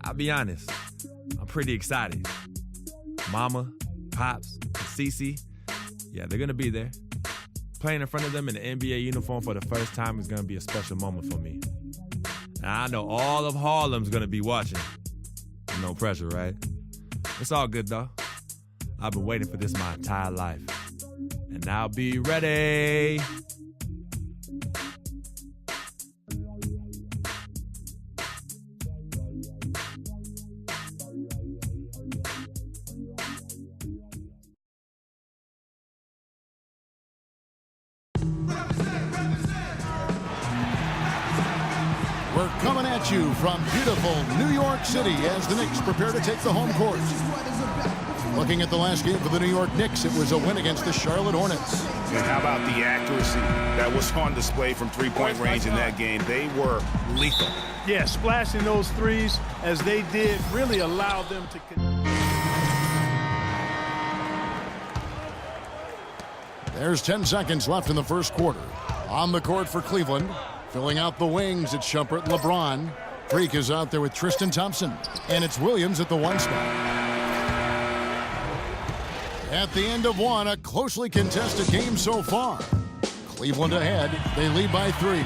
I'll be honest, I'm pretty excited. Mama, Pops, Cece, yeah, they're going to be there. Playing in front of them in the NBA uniform for the first time is going to be a special moment for me. And I know all of Harlem's going to be watching. No pressure, right? It's all good, though. I've been waiting for this my entire life. And I'll be ready. We're coming at you from beautiful New York City as the Knicks prepare to take the home court. Looking at the last game for the New York Knicks, it was a win against the Charlotte Hornets. And how about the accuracy that was on display from three-point range in that game? They were lethal. Yeah, splashing those threes as they did really allowed them to... There's 10 seconds left in the first quarter. On the court for Cleveland. Filling out the wings, it's Shumpert and LeBron. Freak is out there with Tristan Thompson. And it's Williams at the 1 spot. At the end of one, a closely contested game so far. Cleveland ahead. They lead by 3.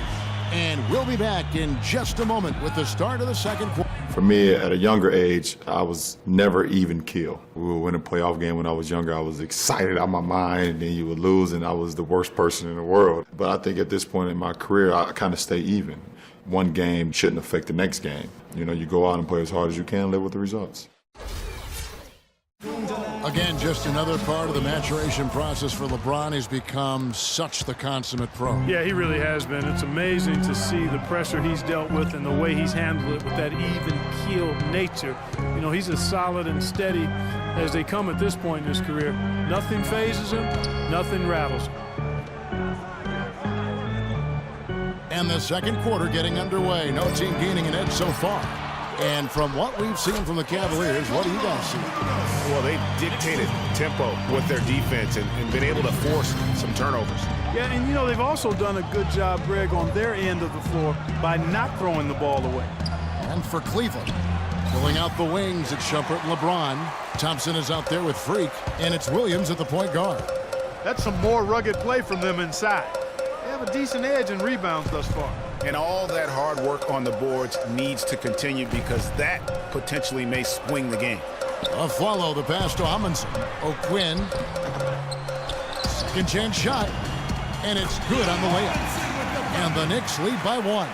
And we'll be back in just a moment with the start of the second quarter. For me, at a younger age, I was never even killed. We would win a playoff game when I was younger. I was excited out of my mind, and then you would lose, and I was the worst person in the world. But I think at this point in my career, I kind of stay even. One game shouldn't affect the next game. You know, you go out and play as hard as you can, live with the results. Again, just another part of the maturation process for LeBron. He's become such the consummate pro. Yeah, he really has been. It's amazing to see the pressure he's dealt with and the way he's handled it with that even-keeled nature. You know, he's as solid and steady as they come at this point in his career. Nothing phases him, nothing rattles him. And the second quarter getting underway. No team gaining an edge so far. And from what we've seen from the Cavaliers, what do you guys see? Well, they dictated tempo with their defense and been able to force some turnovers. Yeah, and you know, they've also done a good job, Greg, on their end of the floor by not throwing the ball away. And for Cleveland, filling out the wings, it's Shumpert and LeBron. Thompson is out there with Freak, and it's Williams at the point guard. That's some more rugged play from them inside. They have a decent edge in rebounds thus far. And all that hard work on the boards needs to continue because that potentially may swing the game. Follow the pass to Amundsen. O'Quinn. Second chance shot. And it's good on the layup. And the Knicks lead by 1.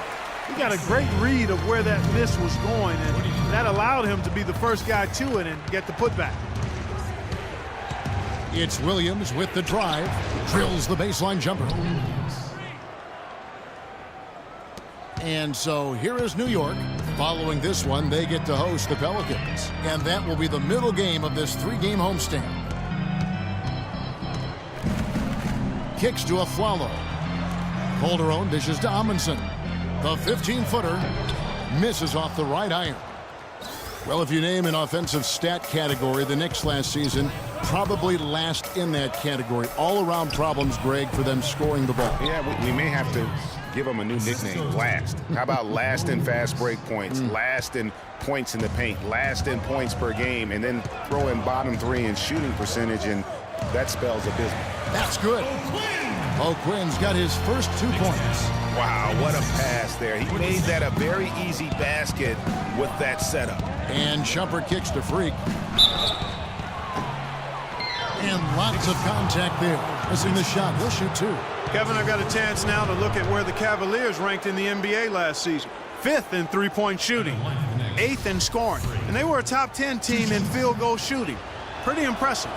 He got a great read of where that miss was going, and that allowed him to be the first guy to it and get the putback. It's Williams with the drive. Drills the baseline jumper. And so here is New York. Following this one, they get to host the Pelicans. And that will be the middle game of this 3-game homestand. Kicks to Afflalo. Calderon dishes to Amundsen. The 15-footer misses off the right iron. Well, if you name an offensive stat category, the Knicks last season probably last in that category. All-around problems, Greg, for them scoring the ball. Yeah, we may have to give them a new nickname, Last. How about last in fast break points, last in points in the paint, last in points per game, and then throw in bottom 3 in shooting percentage, and that spells abysmal. That's good. O'Quinn's got his first 2 points. Wow, what a pass there. He made that a very easy basket with that setup. And Shumpert kicks to Freak. And lots of contact there. Missing the shot. He'll shoot 2. Kevin, I've got a chance now to look at where the Cavaliers ranked in the NBA last season. 5th in three-point shooting, 8th in scoring. And they were a top 10 team in field goal shooting. Pretty impressive.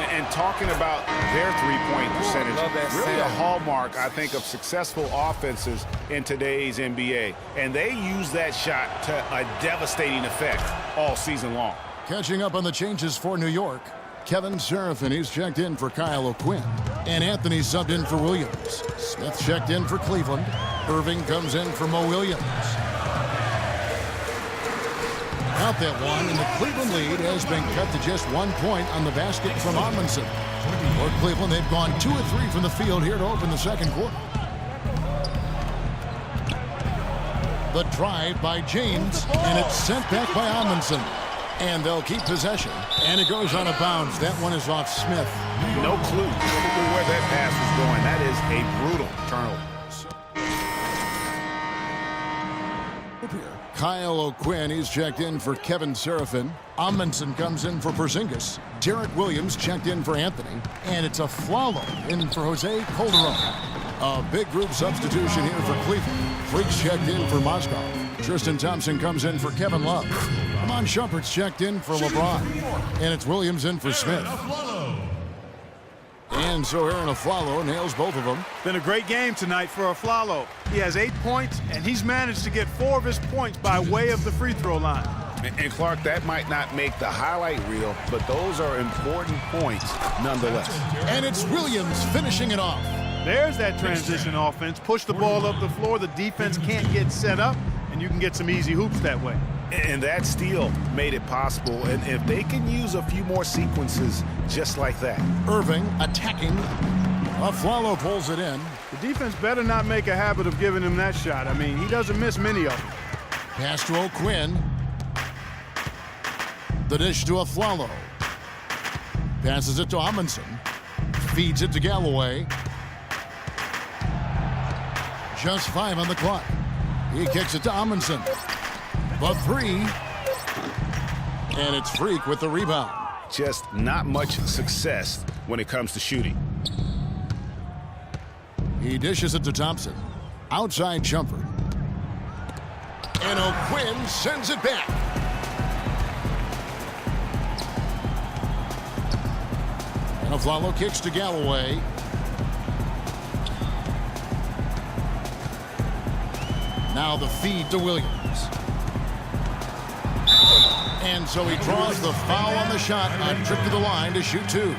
And talking about their three-point percentage, really a hallmark, I think, of successful offenses in today's NBA. And they use that shot to a devastating effect all season long. Catching up on the changes for New York, Kevin Seraphin, he's checked in for Kyle O'Quinn. And Anthony subbed in for Williams. Smith checked in for Cleveland. Irving comes in for Mo Williams. Out that one, and the Cleveland lead has been cut to just 1 point on the basket from Amundsen. For Cleveland, they've gone 2 of 3 from the field here to open the second quarter. The drive by James, and it's sent back by Amundsen. And they'll keep possession. And it goes out of bounds. That one is off Smith. No clue where that pass was going. That is a brutal turnover. Kyle O'Quinn, he's checked in for Kevin Serafin. Amundsen comes in for Porzingis. Derek Williams checked in for Anthony. And it's a Flalo in for Jose Calderon. A big group substitution here for Cleveland. Freaks checked in for Moscow. Tristan Thompson comes in for Kevin Love. Amon Shumpert's checked in for LeBron. And it's Williams in for Smith. And so Aaron Aflalo nails both of them. Been a great game tonight for Aflalo. He has 8 points, and he's managed to get 4 of his points by way of the free throw line. And Clark, that might not make the highlight reel, but those are important points nonetheless. And it's Williams finishing it off. There's that transition offense. Push the ball up the floor. The defense can't get set up, and you can get some easy hoops that way. And that steal made it possible. And if they can use a few more sequences just like that. Irving attacking. Aflalo pulls it in. The defense better not make a habit of giving him that shot. I mean, he doesn't miss many of them. Pass to O'Quinn. The dish to Aflalo. Passes it to Amundsen. Feeds it to Galloway. Just 5 on the clock. He kicks it to Amundsen. The 3. And it's Freak with the rebound. Just not much success when it comes to shooting. He dishes it to Thompson. Outside Shumpert. And O'Quinn sends it back. And Aflalo kicks to Galloway. Now the feed to Williams. And so he draws the foul on the shot on trip to the line to shoot 2.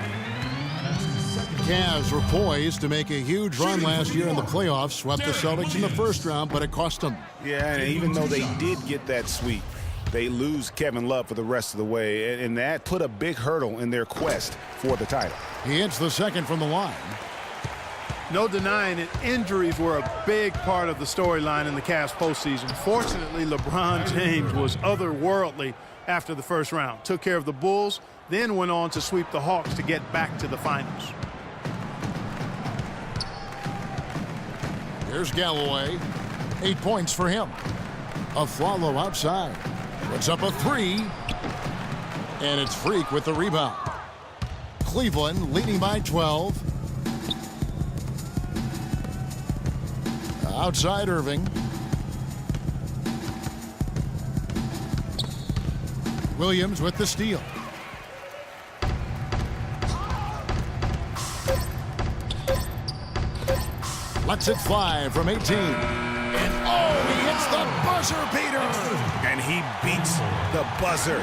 Cavs were poised to make a huge run last year in the playoffs. Swept the Celtics in the first round, but it cost them. Yeah, and even though they did get that sweep, they lose Kevin Love for the rest of the way. And that put a big hurdle in their quest for the title. He hits the second from the line. No denying it, injuries were a big part of the storyline in the Cavs postseason. Fortunately, LeBron James was otherworldly after the first round. Took care of the Bulls, then went on to sweep the Hawks to get back to the finals. Here's Galloway. 8 points for him. Aflalo outside. Puts up a 3. And it's Freak with the rebound. Cleveland leading by 12. Outside Irving. Williams with the steal. Lets it fly from 18. And oh, he hits the buzzer beater. And he beats the buzzer.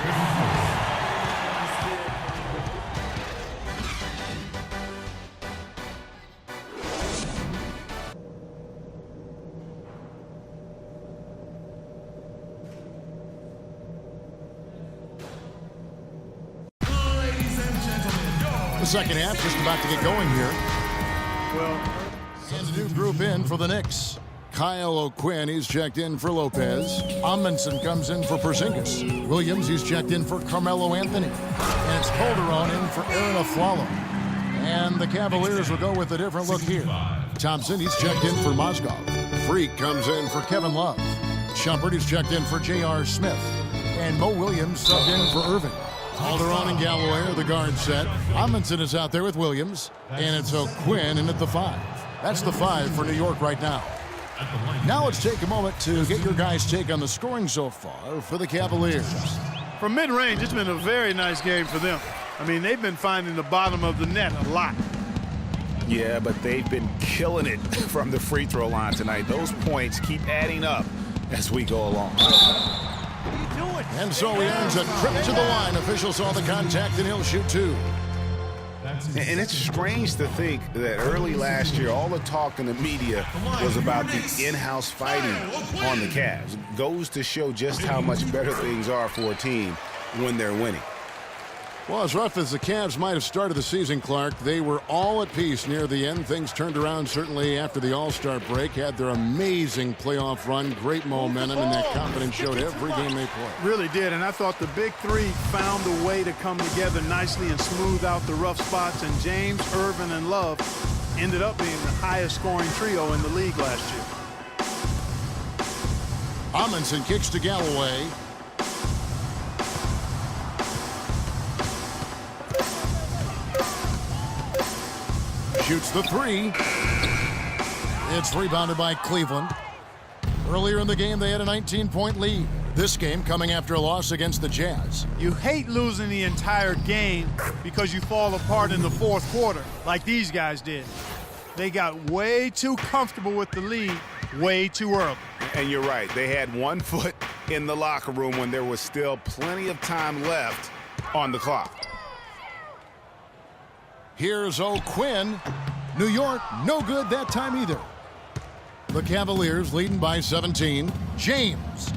The second half just about to get going here. Well, and a new group in for the Knicks. Kyle O'Quinn, he's checked in for Lopez. Amundsen comes in for Porzingis. Williams, he's checked in for Carmelo Anthony. And it's Calderon in for Aaron Aflalo. And the Cavaliers will go with a different look here. Thompson, he's checked in for Mozgov. Freak comes in for Kevin Love. Shumpert, he's checked in for J.R. Smith. And Mo Williams subbed in for Irving. Calderon and Galloway are the guard set. Amundsen is out there with Williams. And it's O'Quinn in at the 5. That's the 5 for New York right now. Now let's take a moment to get your guys' take on the scoring so far for the Cavaliers. from mid-range, it's been a very nice game for them. I mean, they've been finding the bottom of the net a lot. Yeah, but they've been killing it from the free throw line tonight. Those points keep adding up as we go along. And so he earns a trip to the line. Officials saw the contact, and he'll shoot two. And it's strange to think that early last year, all the talk in the media was about the in-house fighting on the Cavs. It goes to show just how much better things are for a team when they're winning. Well, as rough as the Cavs might have started the season, Clark, they were all at peace near the end. Things turned around certainly after the All-Star break. Had their amazing playoff run, great momentum, and that confidence showed every game they played. Really did, and I thought the big three found a way to come together nicely and smooth out the rough spots, and James, Irvin, and Love ended up being the highest scoring trio in the league last year. Amundsen kicks to Galloway. Shoots the three. It's rebounded by Cleveland. Earlier in the game, they had a 19-point lead. This game coming after a loss against the Jazz. You hate losing the entire game because you fall apart in the fourth quarter like these guys did. They got way too comfortable with the lead way too early. And you're right. They had 1 foot in the locker room when there was still plenty of time left on the clock. Here's O'Quinn. New York, no good that time either. The Cavaliers leading by 17. James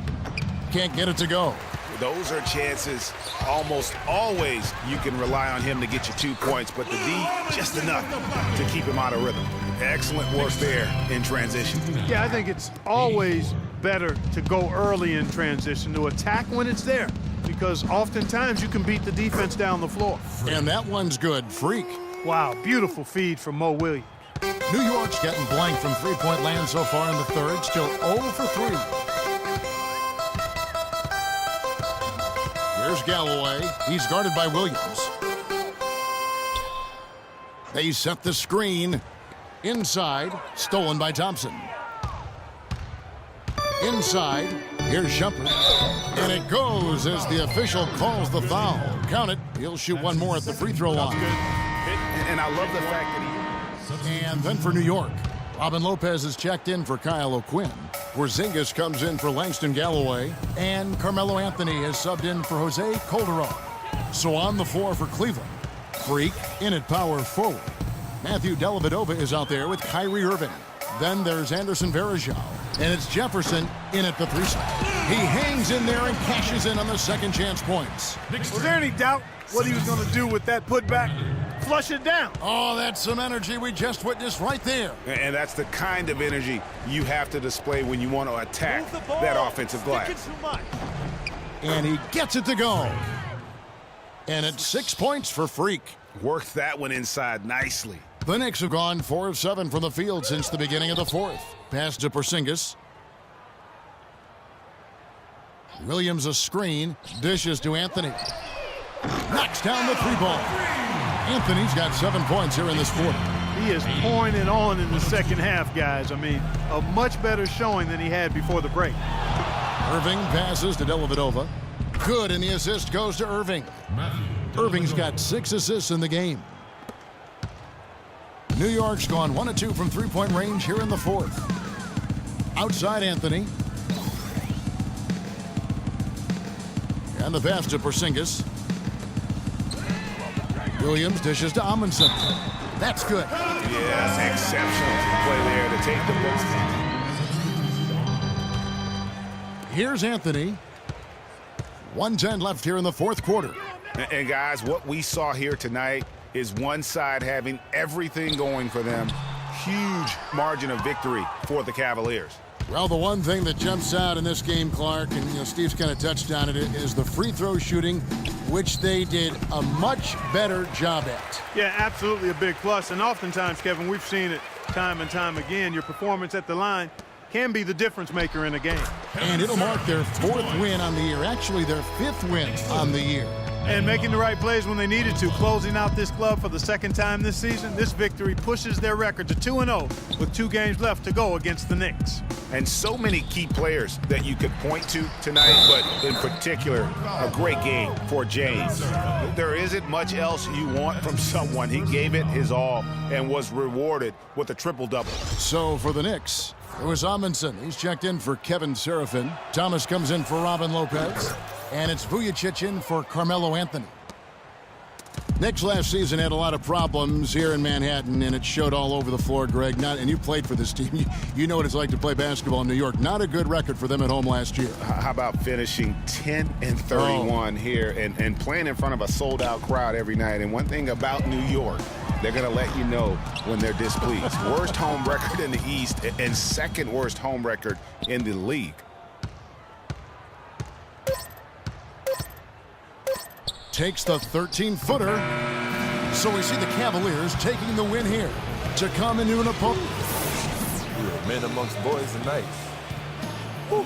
can't get it to go. Those are chances almost always you can rely on him to get you 2 points, but the D just enough to keep him out of rhythm. Excellent work there in transition. Yeah, I think it's always better to go early in transition, to attack when it's there, because oftentimes you can beat the defense down the floor. And that one's good. Freak. Wow, beautiful feed from Mo Williams. New York's getting blank from three-point land so far in the third. Still 0 for 3. Here's Galloway. He's guarded by Williams. They set the screen. Inside, stolen by Thompson. Inside, here's Shumpert. And it goes as the official calls the foul. Count it. He'll shoot one more at the free throw line. And I love the fact that And then for New York, Robin Lopez is checked in for Kyle O'Quinn. Porzingis comes in for Langston Galloway. And Carmelo Anthony is subbed in for Jose Calderon. So on the floor for Cleveland, Freak in at power forward. Matthew Dellavedova is out there with Kyrie Irving. Then there's Anderson Varejao. And it's Jefferson in at the 3 side. He hangs in there and cashes in on the second chance points. Was there any doubt what he was going to do with that putback? Flush it down. Oh, that's some energy we just witnessed right there. And that's the kind of energy you have to display when you want to attack that offensive glass. And he gets it to go. And it's 6 points for Freak. Worked that one inside nicely. The Knicks have gone 4 of 7 from the field since the beginning of the fourth. Pass to Porzingis. Williams a screen. Dishes to Anthony. Knocks down the 3-ball. Anthony's got 7 points here in this quarter. He is pouring it on in the second half, guys. I mean, a much better showing than he had before the break. Irving passes to Dellavedova. Good, and the assist goes to Irving. Irving's got 6 assists in the game. New York's gone 1 of 2 from three-point range here in the fourth. Outside Anthony. And the pass to Porzingis. Williams dishes to Amundsen. That's good. Yes, exceptional play there to take the post. Here's Anthony. 1:10 left here in the fourth quarter. And guys, what we saw here tonight is one side having everything going for them. Huge margin of victory for the Cavaliers. Well, the one thing that jumps out in this game, Clark, and Steve's kind of touched on it, is the free throw shooting, which they did a much better job at. Yeah, absolutely a big plus. And oftentimes, Kevin, we've seen it time and time again. Your performance at the line can be the difference maker in a game. And it'll mark their 4th win on the year. Actually, their 5th win on the year. And making the right plays when they needed to. Closing out this club for the second time this season, this victory pushes their record to 2-0 with 2 games left to go against the Knicks. And so many key players that you could point to tonight, but in particular, a great game for James. There isn't much else you want from someone. He gave it his all and was rewarded with a triple-double. So for the Knicks, it was Amundsen. He's checked in for Kevin Serafin. Thomas comes in for Robin Lopez. And it's Vujacic in for Carmelo Anthony. Knicks last season had a lot of problems here in Manhattan, and it showed all over the floor, Greg. And you played for this team. You know what it's like to play basketball in New York. Not a good record for them at home last year. How about finishing 10-31 here and playing in front of a sold-out crowd every night? And one thing about New York, they're going to let you know when they're displeased. Worst home record in the East and second worst home record in the league. Takes the 13-footer. So we see the Cavaliers taking the win here to come into an opponent. We were men amongst boys tonight. Whew.